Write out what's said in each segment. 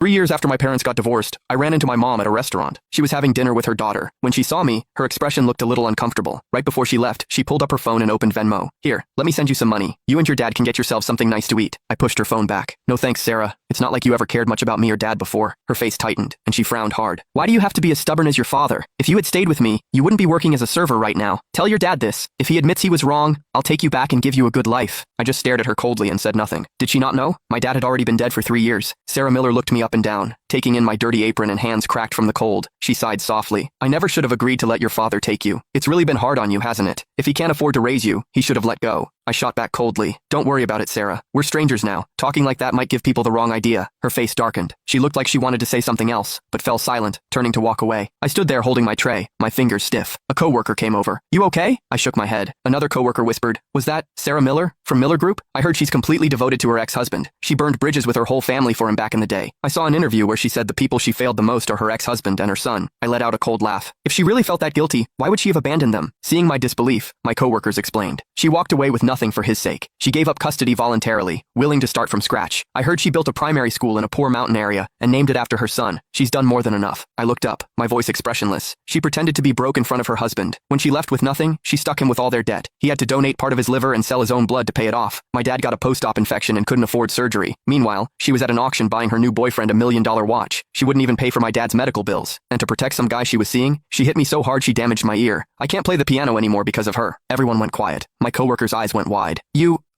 3 years after my parents got divorced, I ran into my mom at a restaurant. She was having dinner with her daughter. When she saw me, her expression looked a little uncomfortable. Right before she left, she pulled up her phone and opened Venmo. Here, let me send you some money. You and your dad can get yourself something nice to eat. I pushed her phone back. No thanks, Sarah. It's not like you ever cared much about me or dad before. Her face tightened, and she frowned hard. Why do you have to be as stubborn as your father? If you had stayed with me, you wouldn't be working as a server right now. Tell your dad this. If he admits he was wrong, I'll take you back and give you a good life. I just stared at her coldly and said nothing. Did she not know? My dad had already been dead for 3 years. Sarah Miller looked me up and down, taking in my dirty apron and hands cracked from the cold. She sighed softly. I never should have agreed to let your father take you. It's really been hard on you, hasn't it? If he can't afford to raise you, he should have let go. I shot back coldly. Don't worry about it, Sarah. We're strangers now. Talking like that might give people the wrong idea. Her face darkened. She looked like she wanted to say something else, but fell silent, turning to walk away. I stood there holding my tray, my fingers stiff. A coworker came over. You okay? I shook my head. Another coworker whispered, was that Sarah Miller from Miller Group? I heard she's completely devoted to her ex-husband. She burned bridges with her whole family for him back in the day. I saw an interview where she said the people she failed the most are her ex-husband and her son. I let out a cold laugh. If she really felt that guilty, why would she have abandoned them? Seeing my disbelief, my coworkers explained. She walked away with nothing for his sake. She gave up custody voluntarily, willing to start from scratch. I heard she built a primary school in a poor mountain area and named it after her son. She's done more than enough. I looked up, my voice expressionless. She pretended to be broke in front of her husband. When she left with nothing, she stuck him with all their debt. He had to donate part of his liver and sell his own blood to pay it off. My dad got a post-op infection and couldn't afford surgery. Meanwhile, she was at an auction buying her new boyfriend $1 million watch. She wouldn't even pay for my dad's medical bills. And to protect some guy she was seeing, she hit me so hard she damaged my ear. I can't play the piano anymore because of her. Everyone went quiet. My coworker's eyes went wide.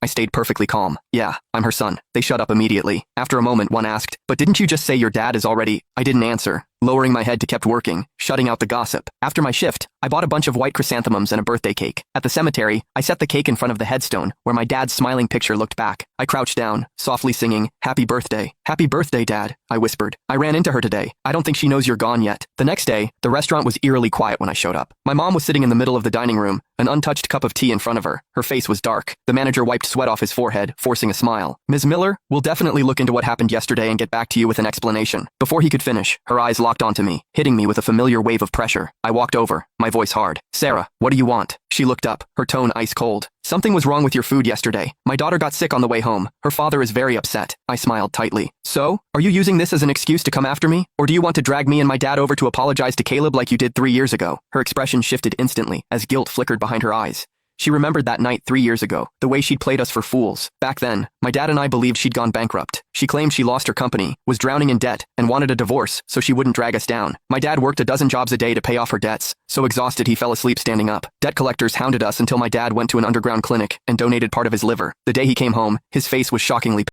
I stayed perfectly calm. Yeah, I'm her son. They shut up immediately. After a moment, one asked, but didn't you just say your dad is already? I didn't answer, lowering my head to kept working, shutting out the gossip. After my shift, I bought a bunch of white chrysanthemums and a birthday cake. At the cemetery, I set the cake in front of the headstone, where my dad's smiling picture looked back. I crouched down, softly singing, Happy birthday. Happy birthday, Dad, I whispered. I ran into her today. I don't think she knows you're gone yet. The next day, the restaurant was eerily quiet when I showed up. My mom was sitting in the middle of the dining room, an untouched cup of tea in front of her. Her face was dark. The manager wiped sweat off his forehead, forcing a smile. Ms. Miller, we'll definitely look into what happened yesterday and get back to you with an explanation. Before he could finish, her eyes locked onto me, hitting me with a familiar wave of pressure. I walked over, my voice hard. Sarah, what do you want? She looked up, her tone ice cold. Something was wrong with your food yesterday. My daughter got sick on the way home. Her father is very upset. I smiled tightly. So, are you using this as an excuse to come after me? Or do you want to drag me and my dad over to apologize to Caleb like you did 3 years ago? Her expression shifted instantly, as guilt flickered behind her eyes. She remembered that night 3 years ago, the way she'd played us for fools. Back then, my dad and I believed she'd gone bankrupt. She claimed she lost her company, was drowning in debt, and wanted a divorce so she wouldn't drag us down. My dad worked a dozen jobs a day to pay off her debts. So exhausted he fell asleep standing up. Debt collectors hounded us until my dad went to an underground clinic and donated part of his liver. The day he came home, his face was shockingly